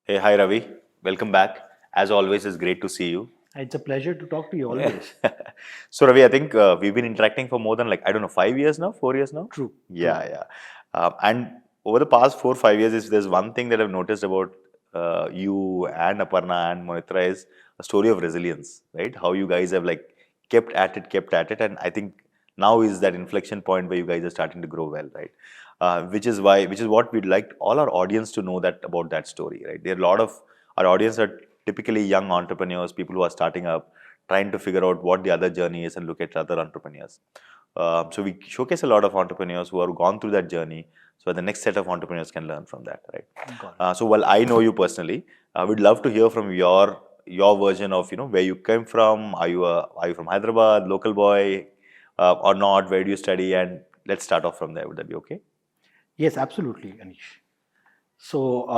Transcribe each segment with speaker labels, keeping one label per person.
Speaker 1: Hey, hi Ravi. Welcome back. As always, it's great to see you.
Speaker 2: It's a pleasure to talk to you always.
Speaker 1: So Ravi, I think we've been interacting for more than I don't know 5 years now, 4 years now.
Speaker 2: True, true.
Speaker 1: Yeah. And over the past 4 5 years, if there's one thing that I've noticed about you and Aparna and Monitra is a story of resilience, right? How you guys have kept at it, and I think now is that inflection point where you guys are starting to grow well, right? Which is what we'd like all our audience to know that about that story, right? There are a lot of our audience are typically young entrepreneurs, people who are starting up, trying to figure out what the other journey is and look at other entrepreneurs. So we showcase a lot of entrepreneurs who have gone through that journey, so the next set of entrepreneurs can learn from that, right?
Speaker 2: Got
Speaker 1: So while I know you personally, I would love to hear from your version of where you came from. Are you from Hyderabad, local boy, or not? Where do you study? And let's start off from there. Would that be okay?
Speaker 2: Yes, absolutely, Anish. So,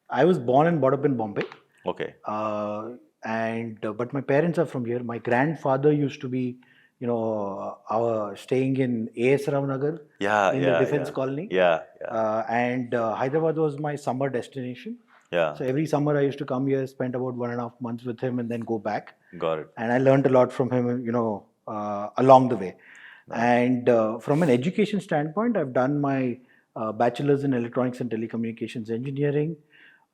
Speaker 2: I was born and brought up in Bombay,
Speaker 1: Okay.
Speaker 2: uh, and but my parents are from here. My grandfather used to be, our staying in A.S. Rao Nagar
Speaker 1: Yeah,
Speaker 2: in the
Speaker 1: yeah,
Speaker 2: defense
Speaker 1: yeah,
Speaker 2: colony,
Speaker 1: yeah, yeah,
Speaker 2: and Hyderabad was my summer destination.
Speaker 1: yeah.
Speaker 2: So every summer I used to come here, spend about 1.5 months with him, and then go back.
Speaker 1: Got it.
Speaker 2: And I learned a lot from him, along the way.
Speaker 1: Nice.
Speaker 2: And from an education standpoint, I've done my bachelor's in electronics and telecommunications engineering.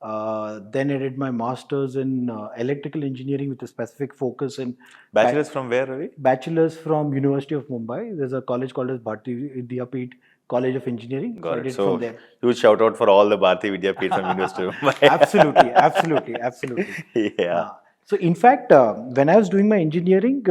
Speaker 2: Then I did my master's in electrical engineering with a specific focus in
Speaker 1: Bachelor's from where, Ravi?
Speaker 2: bachelor's from University of Mumbai. There's a college called as Bharati Vidyapit College of Engineering. So
Speaker 1: Got
Speaker 2: I
Speaker 1: it.
Speaker 2: did from
Speaker 1: So
Speaker 2: there.
Speaker 1: huge shout out for all the Bharati Vidyapeeth from University of
Speaker 2: Absolutely,
Speaker 1: Mumbai.
Speaker 2: absolutely, absolutely.
Speaker 1: Yeah.
Speaker 2: So, in fact, when I was doing my engineering,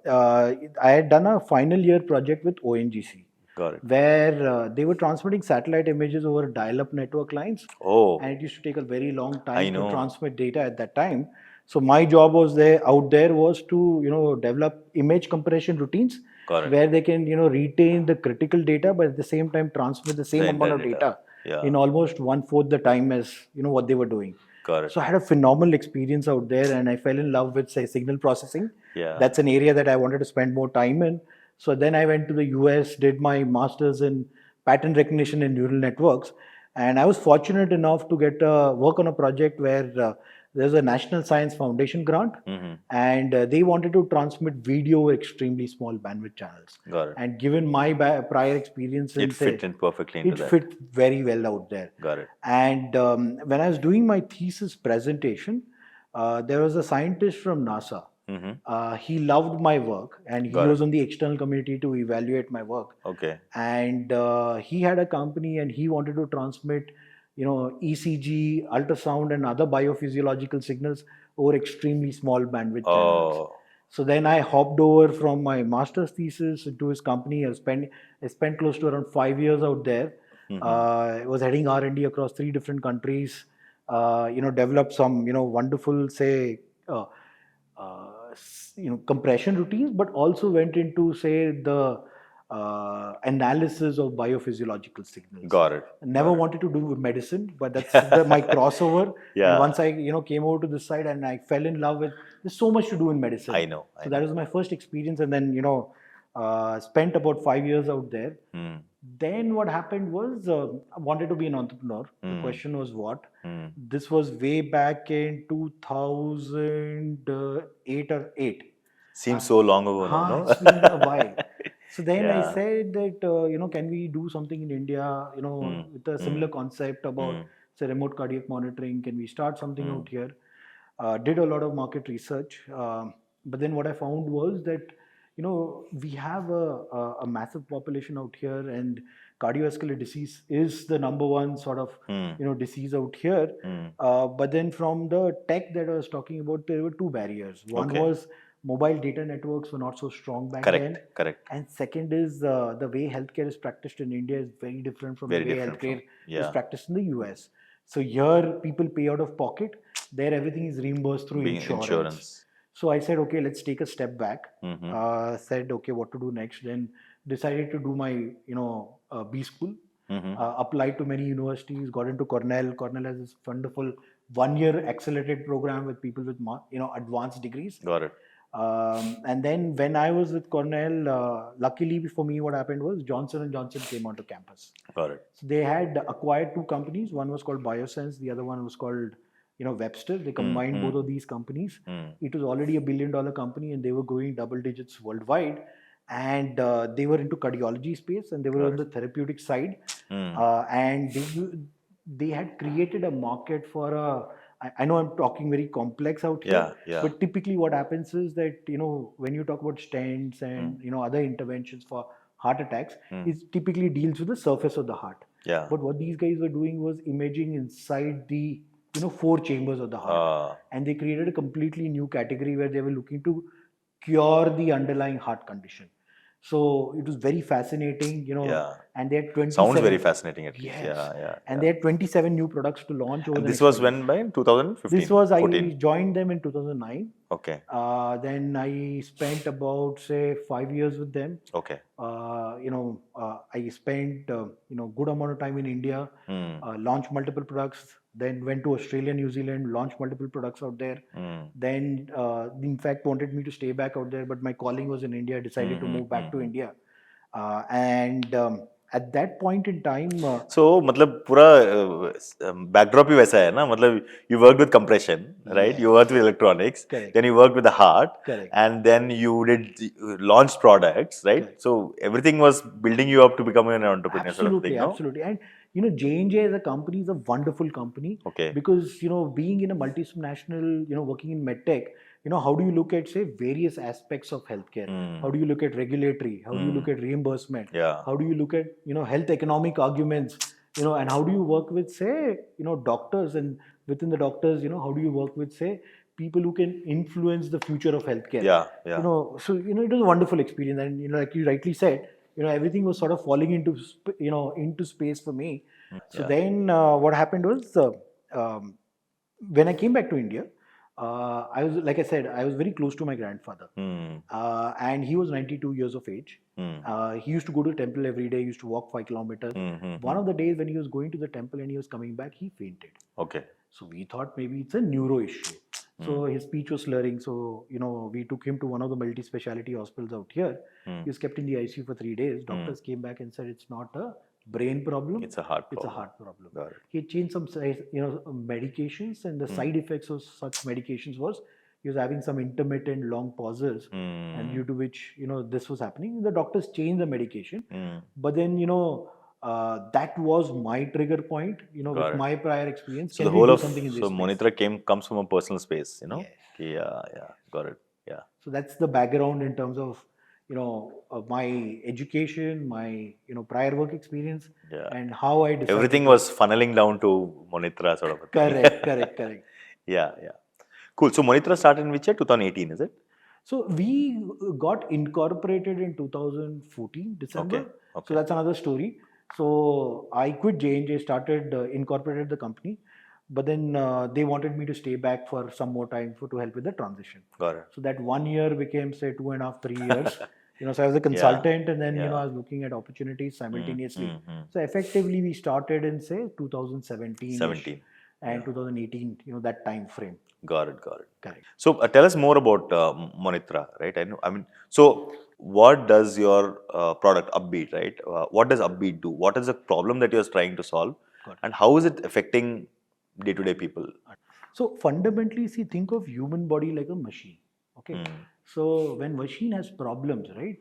Speaker 2: I had done a final year project with ONGC,
Speaker 1: Got it.
Speaker 2: where they were transmitting satellite images over dial-up network lines, and
Speaker 1: Oh,
Speaker 2: it used to take a very long
Speaker 1: I
Speaker 2: time to
Speaker 1: know.
Speaker 2: transmit data at that time. So my job was there out there was to develop image compression routines
Speaker 1: Got it.
Speaker 2: where they can retain the critical data, but at the same time transmit the
Speaker 1: The
Speaker 2: same amount
Speaker 1: entire
Speaker 2: of
Speaker 1: data.
Speaker 2: data
Speaker 1: Yeah.
Speaker 2: in almost one fourth the time as what they were doing.
Speaker 1: Got it.
Speaker 2: So I had a phenomenal experience out there, and I fell in love with, say, signal processing.
Speaker 1: Yeah.
Speaker 2: That's an area that I wanted to spend more time in. So then I went to the US, did my master's in pattern recognition and neural networks, and I was fortunate enough to get work on a project where there's a National Science Foundation grant,
Speaker 1: Mm-hmm.
Speaker 2: and they wanted to transmit video over extremely small bandwidth channels.
Speaker 1: Got it.
Speaker 2: And given my prior experience
Speaker 1: It
Speaker 2: in,
Speaker 1: fit
Speaker 2: say,
Speaker 1: in perfectly into
Speaker 2: it
Speaker 1: that.
Speaker 2: fit very well out there.
Speaker 1: Got it.
Speaker 2: And when I was doing my thesis presentation, there was a scientist from NASA.
Speaker 1: Mm-hmm.
Speaker 2: He loved my work, and he
Speaker 1: Got it.
Speaker 2: was on the external committee to evaluate my work.
Speaker 1: Okay.
Speaker 2: And he had a company, and he wanted to transmit, ECG, ultrasound, and other biophysiological signals over extremely small bandwidth channels.
Speaker 1: Oh.
Speaker 2: So then I hopped over from my master's thesis into his company. I spent close to around 5 years out there.
Speaker 1: Mm-hmm.
Speaker 2: I was heading R&D across 3 different countries. Developed some wonderful, say, compression routines, but also went into, say, the analysis of biophysiological signals.
Speaker 1: Got it.
Speaker 2: Never
Speaker 1: Got it.
Speaker 2: wanted to do with medicine, but that's my crossover. And
Speaker 1: Yeah.
Speaker 2: once I came over to this side, and I fell in love with. There's so much to do in medicine.
Speaker 1: I know. I
Speaker 2: So that
Speaker 1: know.
Speaker 2: was my first experience, and then spent about 5 years out there.
Speaker 1: Mm.
Speaker 2: Then what happened was I wanted to be an entrepreneur. The
Speaker 1: Mm.
Speaker 2: question was what?
Speaker 1: Mm.
Speaker 2: This was way back in 2008 or 8.
Speaker 1: Seems so long ago now,
Speaker 2: It's
Speaker 1: no?
Speaker 2: been a while. So then I
Speaker 1: Yeah.
Speaker 2: said that, can we do something in India,
Speaker 1: Mm.
Speaker 2: with a similar
Speaker 1: Mm.
Speaker 2: concept about,
Speaker 1: Mm.
Speaker 2: say, remote cardiac monitoring? Can we start something
Speaker 1: Mm.
Speaker 2: out here? Did a lot of market research. But then what I found was that, we have a massive population out here, and cardiovascular disease is the number one sort of,
Speaker 1: Mm.
Speaker 2: disease out here.
Speaker 1: Mm.
Speaker 2: But then from the tech that I was talking about, there were two barriers. One
Speaker 1: Okay.
Speaker 2: was mobile data networks were not so strong back
Speaker 1: Correct.
Speaker 2: then.
Speaker 1: Correct.
Speaker 2: And second is the way healthcare is practiced in India is very different from the
Speaker 1: Very
Speaker 2: way
Speaker 1: different from.
Speaker 2: healthcare is
Speaker 1: Yeah.
Speaker 2: practiced in the US. So here people pay out of pocket. There everything is reimbursed through
Speaker 1: Being
Speaker 2: insurance.
Speaker 1: insurance.
Speaker 2: So I said, okay, let's take a step back.
Speaker 1: Mm-hmm.
Speaker 2: Said, okay, what to do next? Then decided to do my B school.
Speaker 1: Mm-hmm.
Speaker 2: Applied to many universities. Got into Cornell. Cornell has this wonderful 1 year accelerated program with people with advanced degrees.
Speaker 1: Got it.
Speaker 2: And then when I was with Cornell, luckily for me, what happened was Johnson and Johnson came onto campus.
Speaker 1: Got it.
Speaker 2: So they had acquired two companies. One was called Biosense. The other one was called, Webster. They combined both of these companies. It was already a $1 billion company, and they were growing double digits worldwide. And they were into cardiology space, and they were on the therapeutic side. And they had created a market for a. I know I'm talking very complex out here, but typically what happens is that when you talk about stents and other interventions for heart attacks, it typically deals with the surface of the heart.
Speaker 1: Yeah.
Speaker 2: But what these guys were doing was imaging inside the four chambers of the heart, and they created a completely new category where they were looking to cure the underlying heart condition. So it was very fascinating, and they had 27.
Speaker 1: Sounds very fascinating at least.
Speaker 2: Yes. And they had 27 new products to launch over
Speaker 1: And
Speaker 2: the
Speaker 1: this
Speaker 2: next
Speaker 1: was
Speaker 2: 5
Speaker 1: when
Speaker 2: years.
Speaker 1: by 2015?
Speaker 2: This was, I
Speaker 1: 14.
Speaker 2: joined them in 2009.
Speaker 1: Okay.
Speaker 2: Then I spent about, say, 5 years with them.
Speaker 1: Okay.
Speaker 2: I spent, good amount of time in India, launched multiple products, then went to Australia, New Zealand, launched multiple products out there. Then, in fact, wanted me to stay back out there, but my calling was in India. I decided to move back to India. And at that point in time,
Speaker 1: So, मतलब पूरा backdrop ही वैसा है ना, मतलब you worked with compression, right? You worked with electronics,
Speaker 2: Correct.
Speaker 1: then you worked with the heart,
Speaker 2: Correct.
Speaker 1: and then you did launched products, right?
Speaker 2: Correct.
Speaker 1: So everything was building you up to become an entrepreneur sort of thing, no?
Speaker 2: Absolutely. And J&J as a company is a wonderful company.
Speaker 1: Okay.
Speaker 2: Because being in a multinational, working in medtech, how do you look at, say, various aspects of healthcare? How do you look at regulatory? How do you look at reimbursement?
Speaker 1: Yeah.
Speaker 2: How do you look at health economic arguments? And how do you work with, say, doctors, and within the doctors, how do you work with, say, people who can influence the future of healthcare?
Speaker 1: Yeah.
Speaker 2: So it was a wonderful experience, and like you rightly said, everything was sort of falling into space for me. So then what happened was, when I came back to India, I was, like I said, I was very close to my grandfather, and he was 92 years of age. He used to go to the temple every day. He used to walk 5 kilometers. One of the days when he was going to the temple and he was coming back, he fainted.
Speaker 1: Okay.
Speaker 2: So we thought maybe it's a neuro issue. So his speech was slurring. So, we took him to one of the multi-speciality hospitals out here. He was kept in the ICU for 3 days. Doctors came back and said it's not a brain problem.
Speaker 1: It's a heart problem.
Speaker 2: It's a heart problem.
Speaker 1: Got it.
Speaker 2: He changed some, medications, and the side effects of such medications was he was having some intermittent long pauses, and due to which, this was happening. The doctors changed the medication, but then, that was my trigger point, with my prior experience.
Speaker 1: So
Speaker 2: Can
Speaker 1: the
Speaker 2: we
Speaker 1: whole
Speaker 2: do
Speaker 1: of
Speaker 2: something in this space?
Speaker 1: Monitra comes from a personal space,
Speaker 2: Yes.
Speaker 1: Yeah, got it. Yeah.
Speaker 2: So that's the background in terms of, of my education, my, prior work experience, and how I decided.
Speaker 1: Everything was funneling down to Monitra sort of a thing.
Speaker 2: Correct.
Speaker 1: Yeah. Cool. So Monitra started in which year? 2018, is it?
Speaker 2: So we got incorporated in 2014, December.
Speaker 1: Okay.
Speaker 2: So that's another story. So I quit J&J, started, incorporated the company, but then they wanted me to stay back for some more time to help with the transition.
Speaker 1: Got it.
Speaker 2: So that 1 year became, say, 2.5, 3 years. So I was a consultant, and then I was looking at opportunities simultaneously. So effectively we started in, say, 2017 and 2018, that time frame.
Speaker 1: Got it.
Speaker 2: Correct.
Speaker 1: So tell us more about Monitra, right? So what does your product Upbeat, right? What does Upbeat do? What is the problem that you're trying to solve? And how is it affecting day-to-day people?
Speaker 2: So fundamentally, see, think of human body like a machine. Okay. So when machine has problems, right,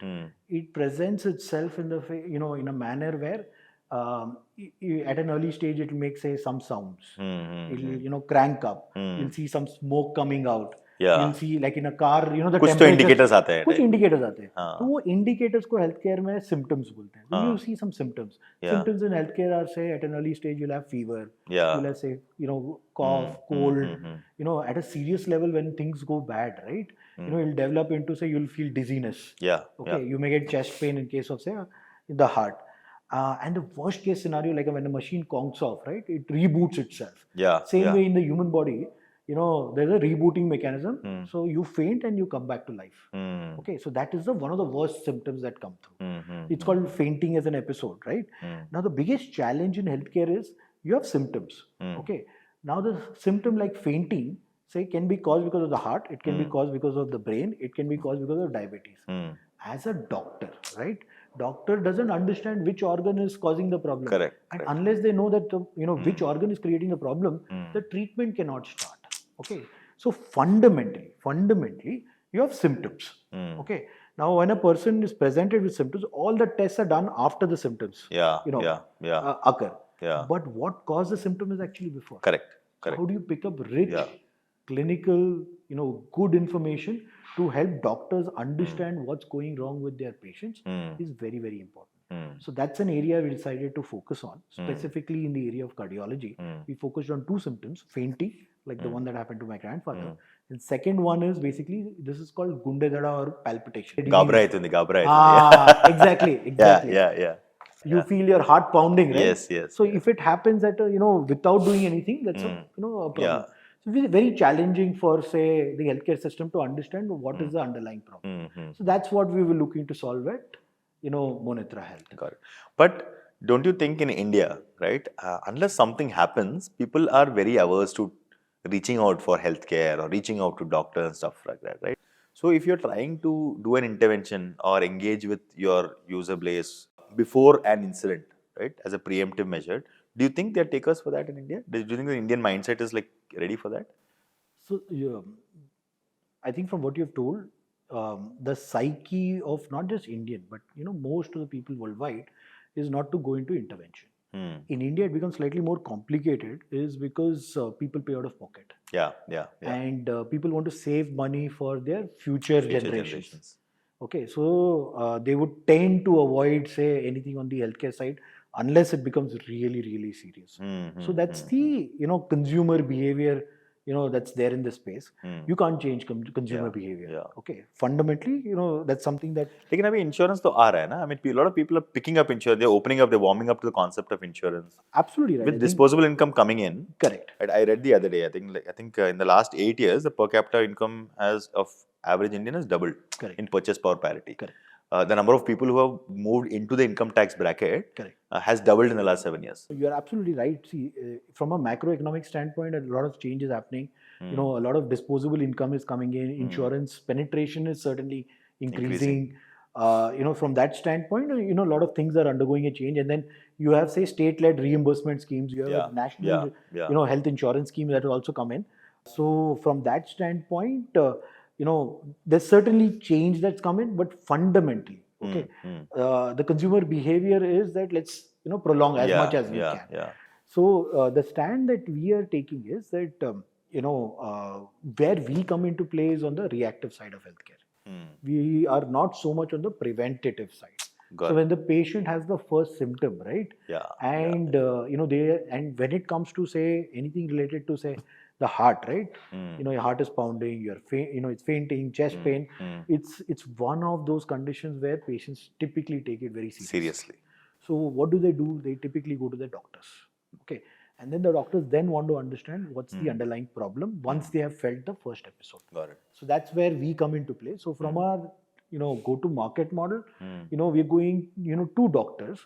Speaker 2: it presents itself in the in a manner where at an early stage it will make, say, some sounds. It'll crank up. You'll see some smoke coming out. You'll see, like in a car, the
Speaker 1: कुछ तो indicators आते हैं.
Speaker 2: कुछ indicators आते हैं. तो वो indicators को healthcare में symptoms बोलते हैं. So you see some symptoms. Symptoms in healthcare are, say, at an early stage you'll have fever. You'll have, say, cough, cold. At a serious level when things go bad, right? It'll develop into, say, you'll feel dizziness. Okay. You may get chest pain in case of, say, the heart. And the worst case scenario, like when a machine conks off, right, it reboots itself. Same way in the human body, there's a rebooting mechanism. So you faint and you come back to life. Okay, so that is one of the worst symptoms that come through. It's called fainting as an episode, right? Now the biggest challenge in healthcare is you have symptoms. Okay, now the symptom like fainting, say can be caused because of the heart, it can be caused because of the brain, it can be caused because of diabetes. As a doctor, right? Doctor doesn't understand which organ is causing the problem.
Speaker 1: Correct.
Speaker 2: And
Speaker 1: correct.
Speaker 2: unless they know that which organ is creating the problem, the treatment cannot start. Okay. So fundamentally, you have symptoms. Okay. Now, when a person is presented with symptoms, all the tests are done after the symptoms
Speaker 1: Yeah.
Speaker 2: occur.
Speaker 1: Yeah.
Speaker 2: But what caused the symptom is actually before.
Speaker 1: Correct.
Speaker 2: So how do you pick up rich clinical, good information to help doctors understand what's going wrong with their patients is very, very important. So that's an area we decided to focus on, specifically in the area of cardiology. We focused on two symptoms: fainting, like the one that happened to my grandfather. And second one is basically, this is called gundedada or palpitation.
Speaker 1: Gabra
Speaker 2: Exactly.
Speaker 1: yeah.
Speaker 2: You feel your heart pounding, right?
Speaker 1: Yes.
Speaker 2: So if it happens at without doing anything, that's a problem.
Speaker 1: Yeah.
Speaker 2: So it's very challenging for, say, the healthcare system to understand what is the underlying problem. So that's what we were looking to solve at Monitra Health.
Speaker 1: Got it. But don't you think in India, right, unless something happens, people are very averse to reaching out for healthcare or reaching out to doctors and stuff like that, right? So if you're trying to do an intervention or engage with your user base before an incident, right, as a preemptive measure, do you think there are takers for that in India? Do you think the Indian mindset is like ready for that?
Speaker 2: So I think from what you've told, the psyche of not just Indian, but most of the people worldwide is not to go into intervention. In India, it becomes slightly more complicated, is because people pay out of pocket.
Speaker 1: Yeah.
Speaker 2: And people want to save money for their future generations. Okay, so they would tend to avoid, say, anything on the healthcare side unless it becomes really, really serious. So that's the consumer behavior that's there in this space. You can't change consumer behavior. Okay, fundamentally, that's something that.
Speaker 1: लेकिन अभी insurance तो आ रहा है ना? I mean, a lot of people are picking up insurance. They're opening up. They're warming up to the concept of insurance.
Speaker 2: Absolutely right.
Speaker 1: With disposable income coming in.
Speaker 2: Correct.
Speaker 1: I read the other day. I think in the last 8 years, the per capita income of average Indian has doubled.
Speaker 2: Correct.
Speaker 1: In purchase power parity.
Speaker 2: Correct.
Speaker 1: The number of people who have moved into the income tax bracket has doubled in the last 7 years.
Speaker 2: You are absolutely right. See, from a macroeconomic standpoint, a lot of change is happening. A lot of disposable income is coming in. Insurance penetration is certainly increasing. From that standpoint, a lot of things are undergoing a change. And then you have, say, state-led reimbursement schemes. You have a national, health insurance scheme that will also come in. So from that standpoint, there's certainly change that's come in, but fundamentally, the consumer behavior is that let's prolong as much as we can. So the stand that we are taking is that where we come into play is on the reactive side of healthcare. We are not so much on the preventative side. So when the patient has the first symptom, right? And and when it comes to, say, anything related to, say, the heart, right? Your heart is pounding, it's fainting, chest pain. It's one of those conditions where patients typically take it very seriously. So what do? They typically go to the doctors. Okay. And then the doctors then want to understand what's the underlying problem once they have felt the first episode.
Speaker 1: Got it.
Speaker 2: So that's where we come into play. So from our go-to-market model, we're going to doctors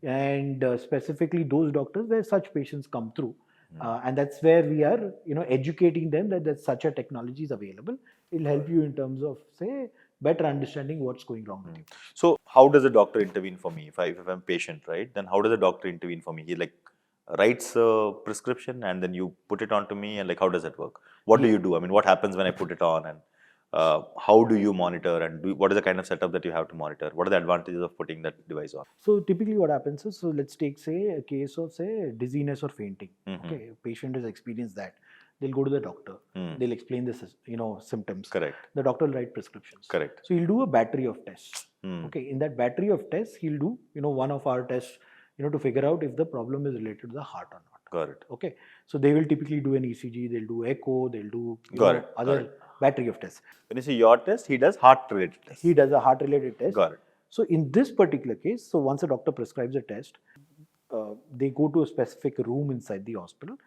Speaker 2: and specifically those doctors where such patients come through. And that's where we are educating them that such a technology is available. It'll help you in terms of, say, better understanding what's going wrong with you.
Speaker 1: So how does a doctor intervene for me? If I'm a patient, right? Then how does a doctor intervene for me? He writes a prescription and then you put it on to me, and how does it work? What do you do? I mean, what happens when I put it on, and how do you monitor, and what is the kind of setup that you have to monitor? What are the advantages of putting that device on?
Speaker 2: So typically what happens is, so let's take, say, a case of, say, dizziness or fainting. Okay, patient has experienced that. They'll go to the doctor. They'll explain this, symptoms.
Speaker 1: Correct.
Speaker 2: The doctor will write prescriptions.
Speaker 1: Correct.
Speaker 2: So he'll do a battery of tests. Okay, in that battery of tests, he'll do, one of our tests, to figure out if the problem is related to the heart or not.
Speaker 1: Got it.
Speaker 2: Okay, so they will typically do an ECG, they'll do echo, they'll do other battery of tests.
Speaker 1: When you say your test, he does heart-related tests.
Speaker 2: He does a heart-related test.
Speaker 1: Got it.
Speaker 2: So in this particular case, so once a doctor prescribes a test, they go to a specific room inside the hospital.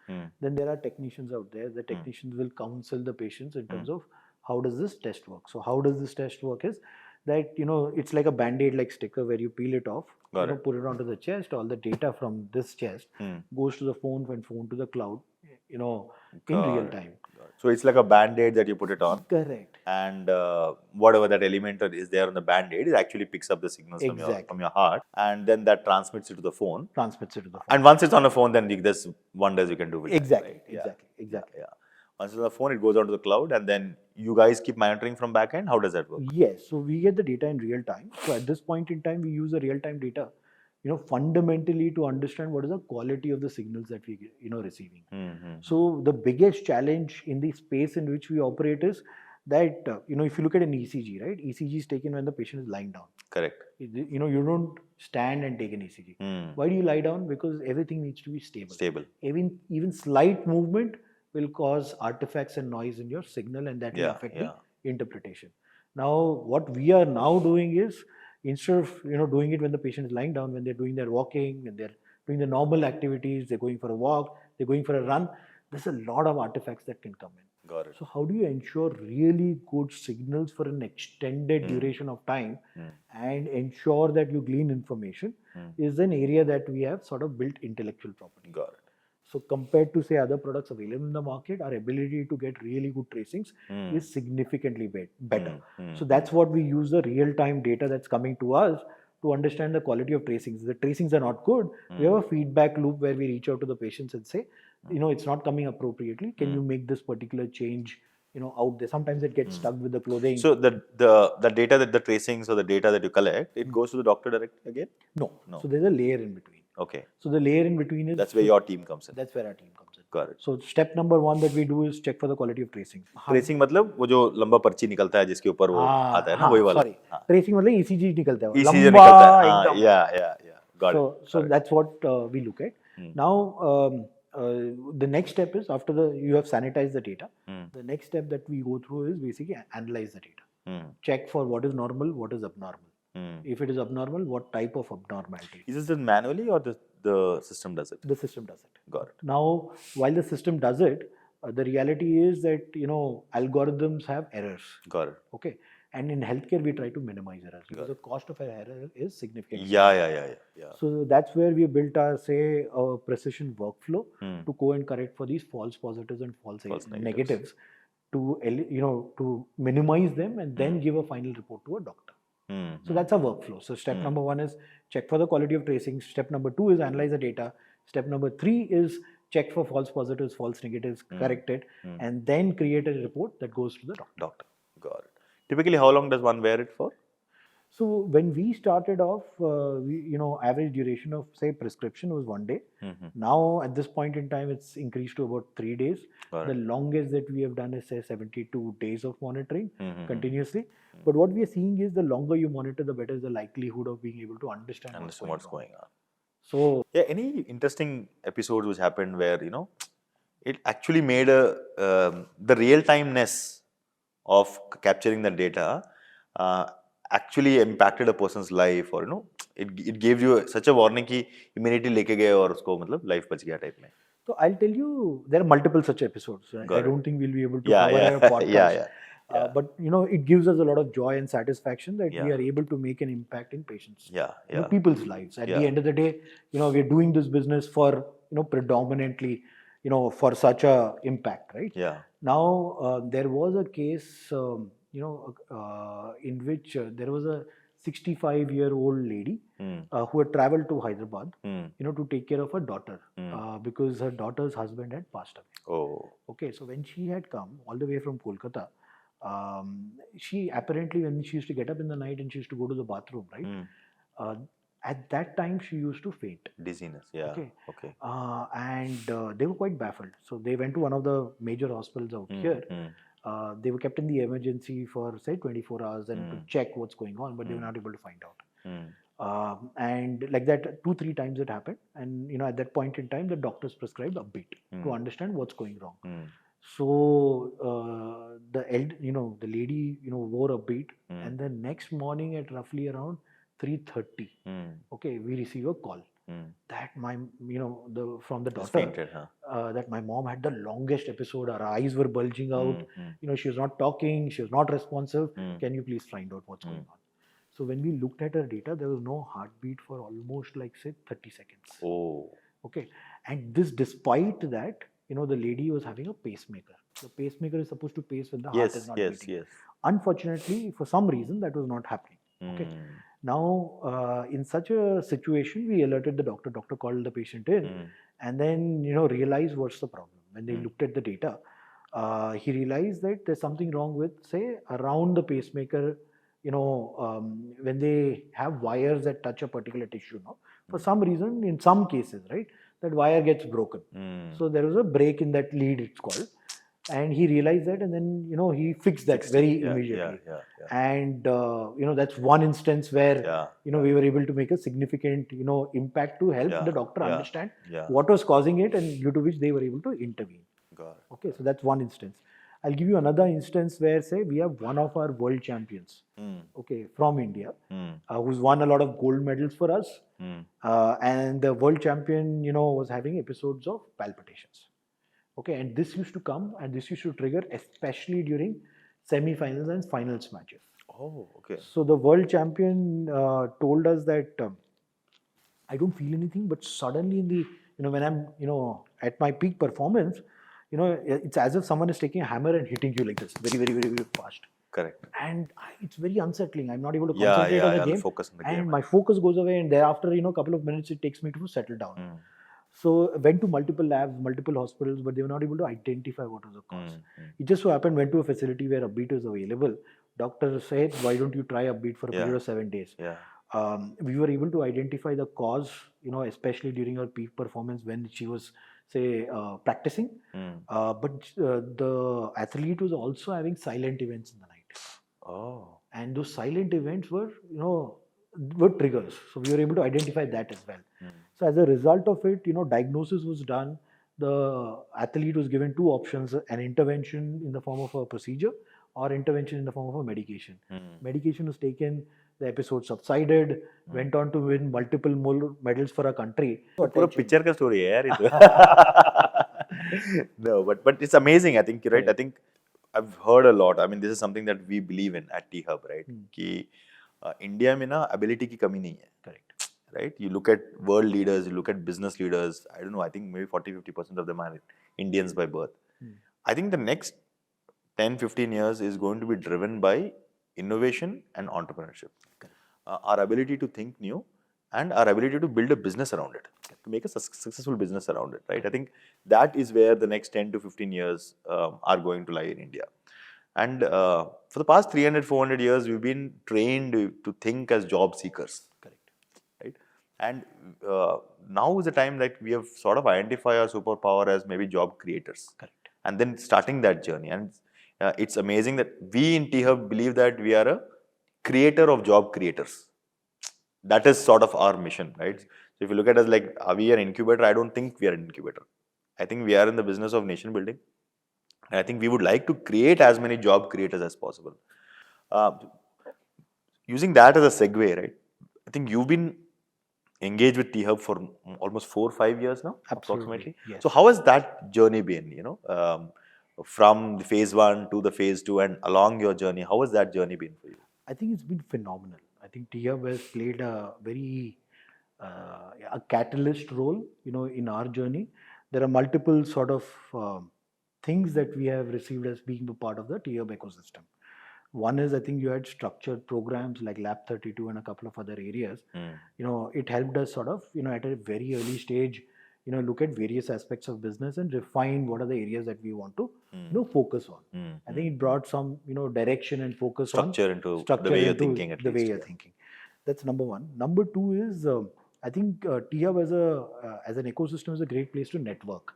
Speaker 2: Then there are technicians out there. The technicians will counsel the patients in terms of how does this test work. So how does this test work is that, it's like a band-aid like sticker where you peel it off, put it onto the chest. All the data from this chest goes to the phone and phone to the cloud, in real time.
Speaker 1: So it's like a band-aid that you put it on,
Speaker 2: Correct.
Speaker 1: and whatever that element that is there on the band-aid, it actually picks up the signals from
Speaker 2: Exactly.
Speaker 1: your heart, and then that transmits it to the phone.
Speaker 2: Transmits it to the phone.
Speaker 1: And once it's on the phone, then there's wonders you can do with
Speaker 2: Exactly.
Speaker 1: that, right?
Speaker 2: Exactly.
Speaker 1: Yeah. Once it's on the phone, it goes onto the cloud, and then you guys keep monitoring from back end. How does that work?
Speaker 2: Yes. So we get the data in real time. So at this point in time, we use the real time data, fundamentally to understand what is the quality of the signals that we, receiving.
Speaker 1: Mm-hmm.
Speaker 2: So the biggest challenge in the space in which we operate is that, if you look at an ECG, right? ECG is taken when the patient is lying down.
Speaker 1: Correct.
Speaker 2: You don't stand and take an ECG. Why do you lie down? Because everything needs to be stable. Even slight movement will cause artifacts and noise in your signal, and that will affect the interpretation. Now, what we are now doing is, instead of doing it when the patient is lying down, when they're doing their walking, when they're doing the normal activities, they're going for a walk, they're going for a run, there's a lot of artifacts that can come in.
Speaker 1: Got it.
Speaker 2: So how do you ensure really good signals for an extended duration of time and ensure that you glean information is an area that we have sort of built intellectual property.
Speaker 1: Got it.
Speaker 2: So compared to say other products available in the market, our ability to get really good tracings is significantly better. So that's what we use, the real-time data that's coming to us to understand the quality of tracings. The tracings are not good. We have a feedback loop where we reach out to the patients and say, it's not coming appropriately. Can you make this particular change, out there? Sometimes it gets stuck with the clothing.
Speaker 1: So the data that the tracings or the data that you collect, it goes to the doctor directly again?
Speaker 2: No. So there's a layer in between.
Speaker 1: Okay.
Speaker 2: So the layer in between is...
Speaker 1: That's where your team comes in.
Speaker 2: That's where our team comes in.
Speaker 1: Got it.
Speaker 2: So step number 1 that we do is check for the quality of tracing.
Speaker 1: Tracing मतलब वो जो लंबा पर्ची निकलता है जिसके ऊपर वो आता है ना, वही वाला.
Speaker 2: Sorry. Tracing मतलब ECG निकलता है.
Speaker 1: ECG निकलता है. हाँ, yeah. Got it.
Speaker 2: So that's what we look at. Now, the next step is, after you have sanitized the data, the next step that we go through is basically analyze the data. Check for what is normal, what is abnormal. If it is abnormal, what type of abnormality?
Speaker 1: Is this done manually or the system does it?
Speaker 2: The system does it.
Speaker 1: Got it.
Speaker 2: Now, while the system does it, the reality is that algorithms have errors.
Speaker 1: Got it.
Speaker 2: Okay, and in healthcare we try to minimize errors because the cost of an error is significant.
Speaker 1: Yeah.
Speaker 2: So that's where we built our a precision workflow to go and correct for these false positives and false negatives to to minimize them and then give a final report to a doctor. So that's a workflow. So step number 1 is check for the quality of tracing. Step number 2 is analyze the data. Step number 3 is check for false positives, false negatives, correct it, and then create a report that goes to the doctor.
Speaker 1: Got it. Typically, how long does one wear it for?
Speaker 2: So when we started off, average duration of say prescription was 1 day. Now at this point in time, it's increased to about 3 days. The longest that we have done is say 72 days of monitoring continuously. But what we are seeing is the longer you monitor, the better is the likelihood of being able to understand what's going on. So
Speaker 1: yeah, any interesting episodes which happened where it actually made the real timeness of capturing the data actually impacted a person's life, or it gave you such a warning कि immediately लेके गए और उसको मतलब life बच गया type में.
Speaker 2: So I'll tell you, there are multiple such episodes. Right? I don't think we'll be able to cover
Speaker 1: yeah.
Speaker 2: a podcast.
Speaker 1: Yeah.
Speaker 2: But it gives us a lot of joy and satisfaction that we are able to make an impact in patients, people's lives. At the end of the day, we're doing this business for predominantly, for such a impact, right?
Speaker 1: Yeah.
Speaker 2: Now there was a case, in which there was a 65-year-old lady who had traveled to Hyderabad, to take care of her daughter because her daughter's husband had passed away.
Speaker 1: Oh.
Speaker 2: Okay, so when she had come all the way from Kolkata, she apparently, when she used to get up in the night and she used to go to the bathroom, right? At that time, she used to faint.
Speaker 1: Dizziness, yeah. Okay.
Speaker 2: And they were quite baffled. So they went to one of the major hospitals out here. They were kept in the emergency for say 24 hours and to check what's going on, but they were not able to find out. And like that, 2-3 times it happened. And at that point in time, the doctors prescribed a beat to understand what's going wrong. So the lady wore a beat, and the next morning at roughly around 3:30, okay, we receive a call that from the daughter
Speaker 1: fainted,
Speaker 2: that my mom had the longest episode. Her eyes were bulging out. She was not talking. She was not responsive. Can you please find out what's going on? So when we looked at her data, there was no heartbeat for almost like say 30 seconds.
Speaker 1: Oh.
Speaker 2: Okay, and this despite that the lady was having a pacemaker. The pacemaker is supposed to pace when the heart is
Speaker 1: Yes,
Speaker 2: not
Speaker 1: yes,
Speaker 2: beating.
Speaker 1: yes.
Speaker 2: Unfortunately, for some reason, that was not happening. Okay.
Speaker 1: Mm.
Speaker 2: Now, in such a situation, we alerted the doctor. Doctor called the patient in, and then realized what's the problem. When they looked at the data, he realized that there's something wrong with, say, around the pacemaker. When they have wires that touch a particular tissue, no, for some reason, in some cases, right, that wire gets broken. So there was a break in that lead, it's called, and he realized that, and then he fixed that
Speaker 1: Fixed it.
Speaker 2: very
Speaker 1: Yeah,
Speaker 2: immediately.
Speaker 1: yeah, yeah.
Speaker 2: And that's one instance where
Speaker 1: Yeah,
Speaker 2: we were able to make a significant impact to help
Speaker 1: yeah,
Speaker 2: the doctor
Speaker 1: yeah,
Speaker 2: understand
Speaker 1: yeah.
Speaker 2: what was causing it, and due to which they were able to intervene.
Speaker 1: Got it.
Speaker 2: Okay, so that's one instance. I'll give you another instance where, say, we have one of our world champions, okay, from India, who's won a lot of gold medals for us, and the world champion, was having episodes of palpitations. Okay, and this used to come and this used to trigger especially during semi-finals and finals matches.
Speaker 1: Oh, okay.
Speaker 2: So the world champion told us that I don't feel anything, but suddenly in the when I'm at my peak performance, it's as if someone is taking a hammer and hitting you like this, very very very very fast.
Speaker 1: Correct.
Speaker 2: And it's very unsettling. I'm not able to
Speaker 1: Yeah,
Speaker 2: concentrate
Speaker 1: yeah,
Speaker 2: on the
Speaker 1: yeah. The
Speaker 2: game,
Speaker 1: focus on the
Speaker 2: and
Speaker 1: game.
Speaker 2: my focus goes away. And thereafter, a couple of minutes it takes me to settle down. So went to multiple labs, multiple hospitals, but they were not able to identify what was the cause. It just so happened went to a facility where upbeat was available. Doctor said, "Why don't you try upbeat for a period
Speaker 1: Yeah,
Speaker 2: of 7 days?"
Speaker 1: yeah.
Speaker 2: We were able to identify the cause, especially during her peak performance when she was, say, practicing. But the athlete was also having silent events in the night,
Speaker 1: Oh,
Speaker 2: and those silent events were triggers. So we were able to identify that as well. So as a result of it, diagnosis was done. The athlete was given two options: an intervention in the form of a procedure or intervention in the form of a medication. Medication was taken, the episode subsided, went on to win multiple more medals for our country.
Speaker 1: तो पूरा
Speaker 2: Attention.
Speaker 1: Picture का story है यार ये तो. No, but it's amazing. I think you're right. I think I've heard a lot. I mean, this is something that we believe in at T-Hub, right? कि India में ना ability की कमी नहीं है.
Speaker 2: Correct.
Speaker 1: Right? You look at world leaders, you look at business leaders. I don't know. I think maybe 40-50% of them are Indians by birth. I think the next 10-15 years is going to be driven by innovation and entrepreneurship. Our ability to think new and our ability to build a business around it, to make a successful business around it, right? I think that is where the next 10 to 15 years are going to lie in India. And for the past 300-400 years, we've been trained to think as job seekers.
Speaker 2: Correct.
Speaker 1: Right? And now is the time that we have sort of identified our superpower as maybe job creators.
Speaker 2: Correct.
Speaker 1: And then starting that journey. And it's amazing that we in T-Hub believe that we are a creator of job creators. That is sort of our mission, right? So if you look at us like, are we an incubator? I don't think we are an incubator. I think we are in the business of nation building. And I think we would like to create as many job creators as possible. Using that as a segue, right? I think you've been engaged with T-Hub for almost 4 or 5 years now,
Speaker 2: Absolutely,
Speaker 1: approximately.
Speaker 2: yes.
Speaker 1: So how has that journey been, from the phase 1 to the phase 2 and along your journey, how has that journey been for you?
Speaker 2: I think it's been phenomenal. I think T-Hub has played a very a catalyst role, in our journey. There are multiple sort of things that we have received as being a part of the T-Hub ecosystem. One is, I think you had structured programs like Lab 32 and a couple of other areas. It helped us sort of, at a very early stage, look at various aspects of business and refine what are the areas that we want to, focus on. I think it brought some, direction and focus
Speaker 1: Structure
Speaker 2: on
Speaker 1: into
Speaker 2: structure
Speaker 1: the way you're
Speaker 2: into
Speaker 1: thinking, at
Speaker 2: the way
Speaker 1: least.
Speaker 2: you're thinking. That's number one. Number two is, I think T-Hub as an ecosystem is a great place to network.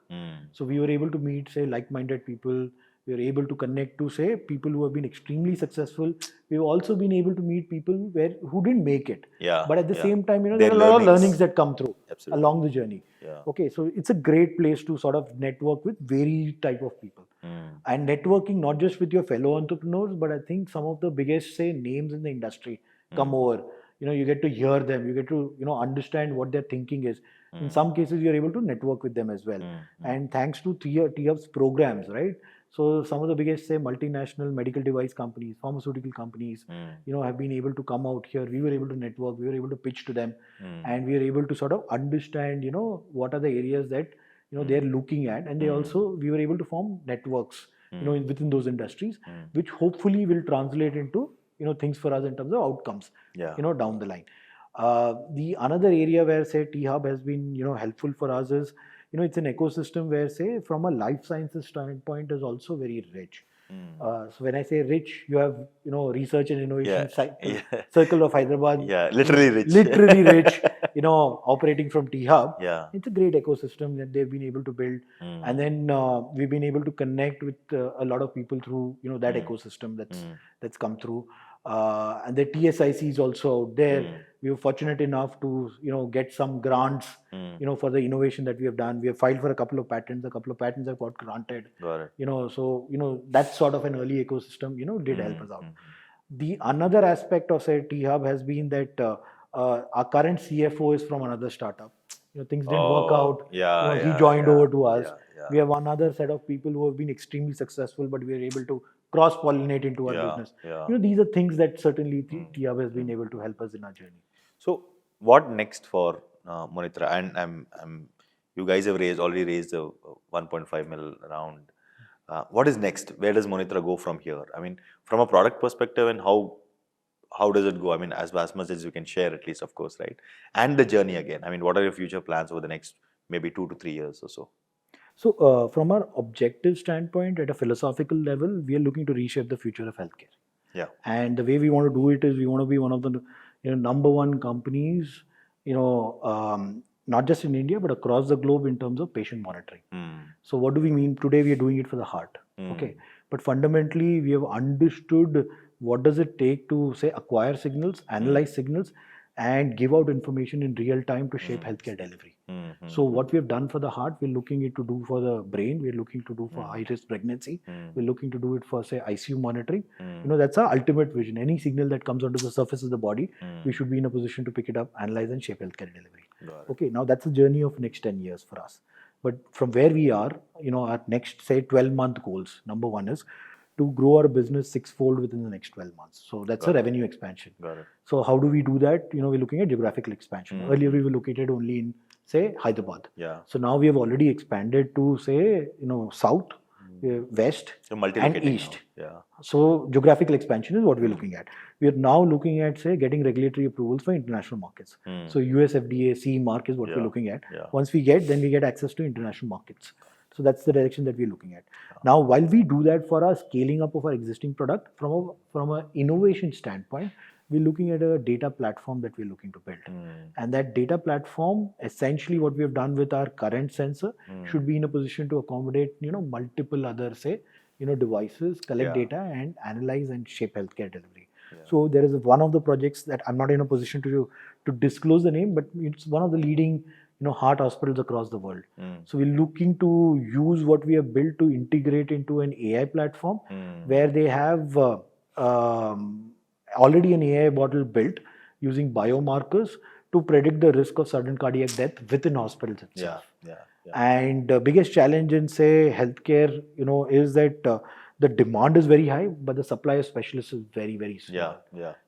Speaker 2: So we were able to meet, say, like-minded people. We were able to connect to, say, people who have been extremely successful. We've also been able to meet people who didn't make it.
Speaker 1: Yeah,
Speaker 2: But at the
Speaker 1: yeah.
Speaker 2: same time, there
Speaker 1: Their
Speaker 2: are a lot of
Speaker 1: learnings.
Speaker 2: learnings that come through
Speaker 1: Absolutely.
Speaker 2: along the journey.
Speaker 1: Yeah.
Speaker 2: Okay, so it's a great place to sort of network with varied type of people. And networking not just with your fellow entrepreneurs, but I think some of the biggest, say, names in the industry come over. You get to hear them, you get to understand what their thinking is. In some cases you're able to network with them as well. And thanks to T-Hub's programs, right? So some of the biggest, say, multinational medical device companies, pharmaceutical companies, have been able to come out here. We were able to network, we were able to pitch to them, and we were able to sort of understand, what are the areas that they're looking at, and they also, we were able to form networks, within those industries, which hopefully will translate into, things for us in terms of outcomes,
Speaker 1: Yeah.
Speaker 2: Down the line. The another area where, say, T-Hub has been, helpful for us is, it's an ecosystem where, say, from a life sciences standpoint is also very rich. So when I say rich, you have, research and innovation circle of Hyderabad.
Speaker 1: Yeah, literally rich.
Speaker 2: Literally rich, operating from T-Hub.
Speaker 1: Yeah.
Speaker 2: It's a great ecosystem that they've been able to build. And then we've been able to connect with a lot of people through, that ecosystem that's come through. And the TSIC is also out there. We were fortunate enough to, get some grants, for the innovation that we have done. We have filed for a couple of patents. A couple of patents have got granted.
Speaker 1: Got it.
Speaker 2: So, that's sort of an early ecosystem, did help us out. The another aspect of, say, T-Hub has been that our current CFO is from another startup. Things didn't work out. He joined over to us. We have another set of people who have been extremely successful, but we are able to cross-pollinate into our business. These are things that certainly T-Hub has been able to help us in our journey.
Speaker 1: So, what next for Monitra? And you guys have already raised a 1.5 mil round. What is next? Where does Monitra go from here? I mean, from a product perspective, and how does it go? I mean, as much as you can share, at least, of course, right? And the journey again. I mean, what are your future plans over the next maybe 2 to 3 years or so?
Speaker 2: So, from our objective standpoint, at a philosophical level, we are looking to reshape the future of healthcare.
Speaker 1: Yeah.
Speaker 2: And the way we want to do it is we want to be one of the number one companies, not just in India, but across the globe in terms of patient monitoring. So what do we mean? Today we are doing it for the heart. Okay. But fundamentally, we have understood what does it take to, say, acquire signals, analyze signals, and give out information in real time to shape healthcare delivery. So what we have done for the heart, we're looking to do for the brain, we're looking to do for high-risk pregnancy, we're looking to do it for, say, ICU monitoring. That's our ultimate vision. Any signal that comes onto the surface of the body, we should be in a position to pick it up, analyze, and shape healthcare delivery. Okay, now that's a journey of next 10 years for us. But from where we are, our next, say, 12-month goals, number one is to grow our business 6-fold within the next 12 months. So that's a revenue expansion.
Speaker 1: Got it.
Speaker 2: So how do we do that? We're looking at geographical expansion. Earlier we were located only in, say, Hyderabad.
Speaker 1: Yeah.
Speaker 2: So now we have already expanded to, say, south, west, and east.
Speaker 1: Yeah.
Speaker 2: So geographical expansion is what we're looking at. We are now looking at, say, getting regulatory approvals for international markets. So US FDA CE mark is what we're looking at. Once we get, then we get access to international markets. So that's the direction that we're looking at. Now, while we do that for our scaling up of our existing product, from an innovation standpoint, we're looking at a data platform that we're looking to build. And that data platform, essentially what we have done with our current sensor, should be in a position to accommodate, multiple other, say, devices, collect data and analyze and shape healthcare delivery. So there is one of the projects that I'm not in a position to disclose the name, but it's one of the leading heart hospitals across the world. So we're looking to use what we have built to integrate into an AI platform where they have already an AI model built using biomarkers to predict the risk of sudden cardiac death within hospitals itself. And the biggest challenge in, say, healthcare, is that the demand is very high, but the supply of specialists is very, very small.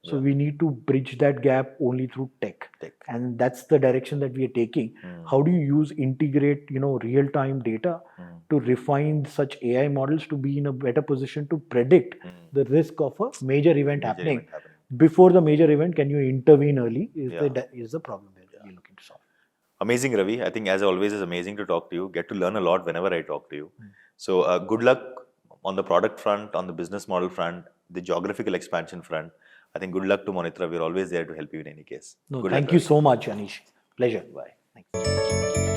Speaker 2: So we need to bridge that gap only through tech. And that's the direction that we are taking. How do you integrate, real-time data to refine such AI models to be in a better position to predict the risk of a major event happening? Before the major event, can you intervene early? Is the problem that we're looking to solve.
Speaker 1: Amazing, Ravi. I think, as always, it's amazing to talk to you. Get to learn a lot whenever I talk to you. So good luck on the product front, on the business model front, the geographical expansion front. I think good luck to Monitra. We're always there to help you in any case.
Speaker 2: No, thank you so much, Anish. Pleasure.
Speaker 1: Bye.
Speaker 2: Thanks.